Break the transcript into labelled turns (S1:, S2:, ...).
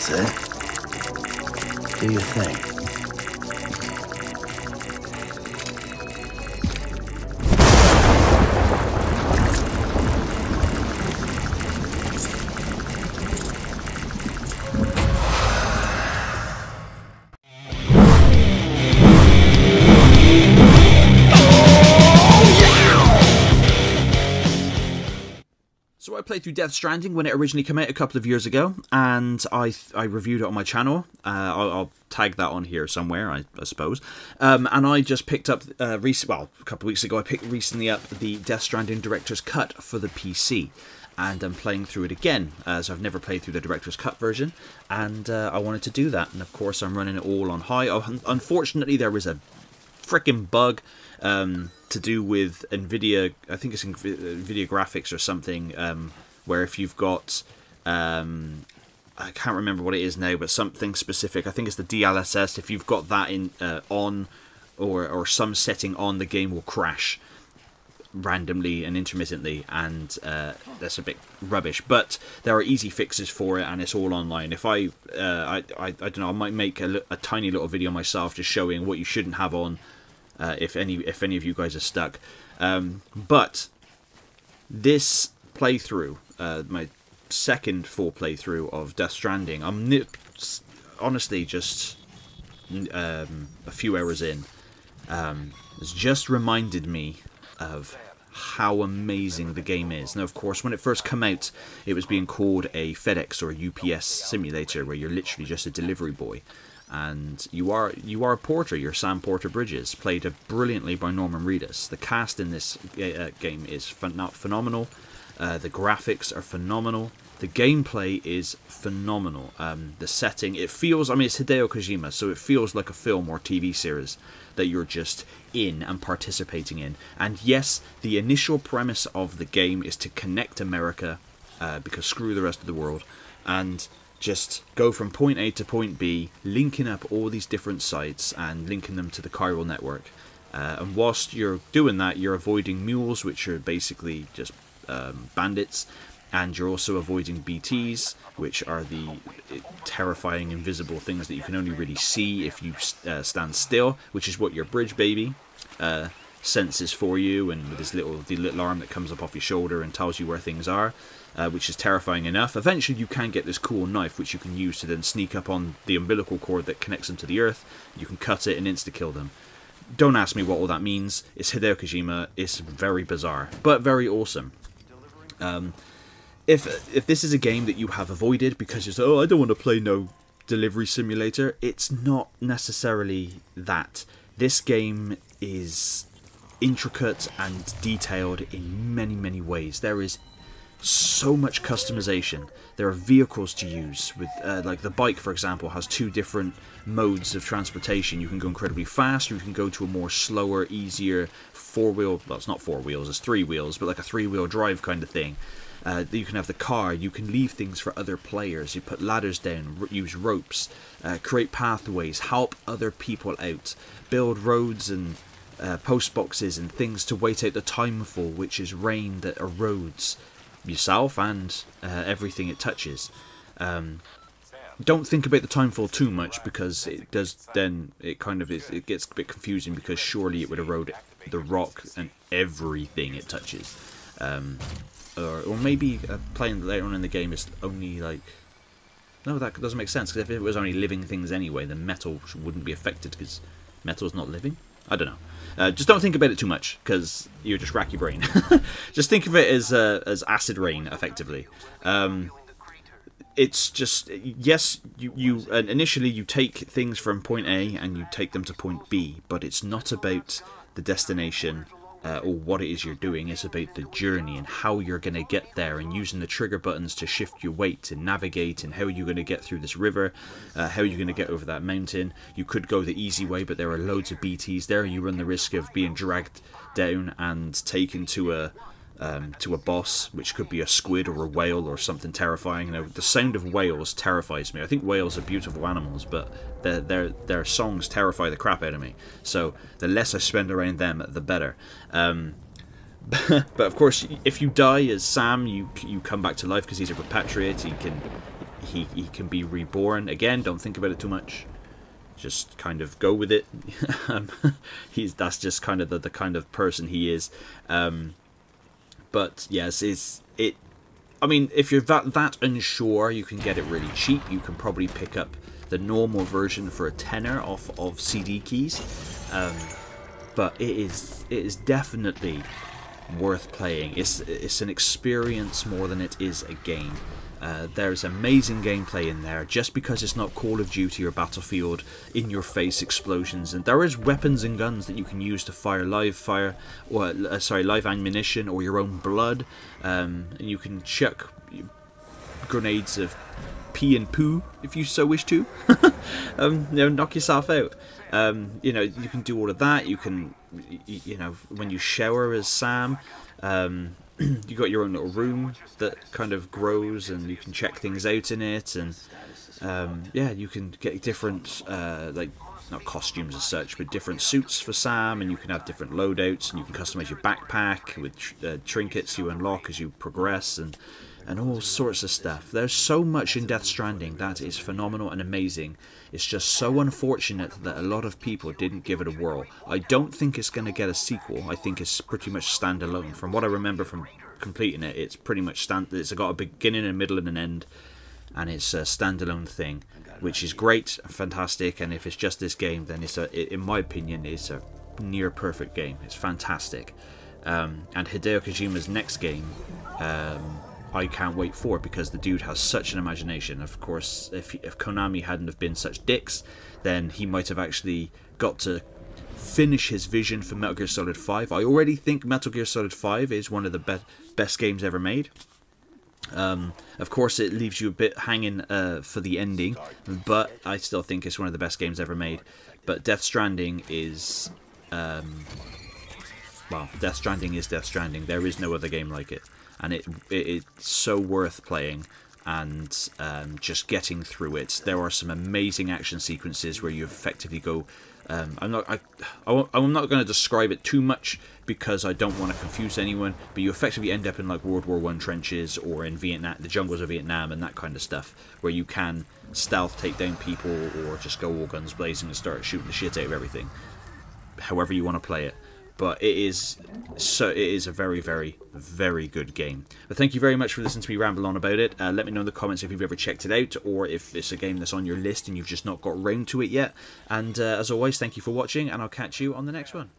S1: That's it. Do your thing.
S2: So I played through Death Stranding when it originally came out a couple of years ago, and I reviewed it on my channel. I'll tag that on here somewhere, I suppose. And I just picked up, a couple of weeks ago, I picked recently up the Death Stranding Director's Cut for the PC. And I'm playing through it again, as I've never played through the Director's Cut version, and I wanted to do that. And of course I'm running it all on high. Oh, unfortunately there was a freaking bug to do with NVIDIA, I think it's NVIDIA graphics or something, where if you've got, I can't remember what it is now, but something specific, I think it's the DLSS, if you've got that in on, or some setting on, the game will crash randomly and intermittently, and that's a bit rubbish. But there are easy fixes for it, and it's all online. If I don't know, I might make a tiny little video myself just showing what you shouldn't have on, if any of you guys are stuck. But this playthrough, my second full playthrough of Death Stranding, I'm honestly just a few hours in. It's just reminded me of how amazing the game is. Now, of course, when it first came out, it was being called a FedEx or a UPS simulator, where you're literally just a delivery boy, and you are a porter. You're Sam Porter Bridges, played brilliantly by Norman Reedus. The cast in this game is phenomenal. The graphics are phenomenal. The gameplay is phenomenal. The setting, it feels, I mean, it's Hideo Kojima, so it feels like a film or TV series that you're just in and participating in. And yes, the initial premise of the game is to connect America, because screw the rest of the world, and just go from point A to point B, linking up all these different sites and linking them to the chiral network. And whilst you're doing that, you're avoiding mules, which are basically just bandits, and you're also avoiding BTs, which are the terrifying invisible things that you can only really see if you stand still, which is what your bridge baby senses for you, and with the little arm that comes up off your shoulder and tells you where things are, which is terrifying enough. Eventually you can get this cool knife which you can use to then sneak up on the umbilical cord that connects them to the earth. You can cut it and insta-kill them. Don't ask me what all that means. It's Hideo Kojima. It's very bizarre, but very awesome. If this is a game that you have avoided because you say, oh, I don't want to play no delivery simulator, it's not necessarily that. This game is intricate and detailed in many, many ways. There is so much customization. There are vehicles to use with, like the bike, for example, has two different modes of transportation. You can go incredibly fast, or you can go to a more slower, easier four-wheel, well, it's not four wheels, it's three wheels, but like a three-wheel drive kind of thing. You can have the car, you can leave things for other players, you put ladders down, use ropes, create pathways, help other people out, build roads and post boxes and things to wait out the timefall, which is rain that erodes yourself and everything it touches. Don't think about the timefall too much, because it does, then it kind of is, it gets a bit confusing, because surely it would erode the rock and everything it touches. Or maybe playing later on in the game is only like, no, that doesn't make sense, because if it was only living things anyway, then metal wouldn't be affected, because metal's not living. I don't know. Just don't think about it too much, because you'll just rack your brain. Just think of it as acid rain, effectively. It's just, yes, initially you take things from point A and you take them to point B, but it's not about the destination or what it is you're doing. It's about the journey and how you're going to get there, and using the trigger buttons to shift your weight and navigate, and how you're going to get through this river, how you're going to get over that mountain. You could go the easy way, but there are loads of BTs there. You run the risk of being dragged down and taken to a boss, which could be a squid or a whale or something terrifying. You know, the sound of whales terrifies me. I think whales are beautiful animals, but their songs terrify the crap out of me. So the less I spend around them, the better. But of course, if you die as Sam, you come back to life, because he's a repatriate. he can be reborn again. Don't think about it too much. Just kind of go with it. That's just kind of the kind of person he is. But yes, I mean, if you're that unsure, you can get it really cheap. You can probably pick up the normal version for a tenner off of CD keys. But it is definitely worth playing. It's an experience more than it is a game. There's amazing gameplay in there, just because it's not Call of Duty or Battlefield in-your-face explosions, and there is weapons and guns that you can use to fire live ammunition or your own blood, and you can chuck grenades of pee and poo if you so wish to. Knock yourself out. You know, you can do all of that. You can, you know, when you shower as Sam, you got your own little room that kind of grows, and you can check things out in it, and yeah, you can get different like, not costumes as such, but different suits for Sam, and you can have different loadouts, and you can customize your backpack with trinkets you unlock as you progress, and all sorts of stuff. There's so much in Death Stranding that is phenomenal and amazing. It's just so unfortunate that a lot of people didn't give it a whirl. I don't think it's going to get a sequel. I think it's pretty much standalone. From what I remember from completing it, it's pretty much it's got a beginning, a middle, and an end, and it's a standalone thing, which is great, fantastic. And if it's just this game, then in my opinion, it's a near perfect game. It's fantastic. And Hideo Kojima's next game, I can't wait for, because the dude has such an imagination. Of course, if Konami hadn't have been such dicks, then he might have actually got to finish his vision for Metal Gear Solid 5. I already think Metal Gear Solid 5 is one of the best games ever made. Of course, it leaves you a bit hanging for the ending, but I still think it's one of the best games ever made. But Death Stranding is... well, Death Stranding is Death Stranding. There is no other game like it. And it's so worth playing, and just getting through it. There are some amazing action sequences where you effectively go... I'm not going to describe it too much, because I don't want to confuse anyone, but you effectively end up in like World War I trenches, or in Vietnam, the jungles of Vietnam, and that kind of stuff, where you can stealth take down people, or just go all guns blazing and start shooting the shit out of everything. However you want to play it. But it is a very, very, very good game. But thank you very much for listening to me ramble on about it. Let me know in the comments if you've ever checked it out, or if it's a game that's on your list and you've just not got round to it yet. And as always, thank you for watching, and I'll catch you on the next one.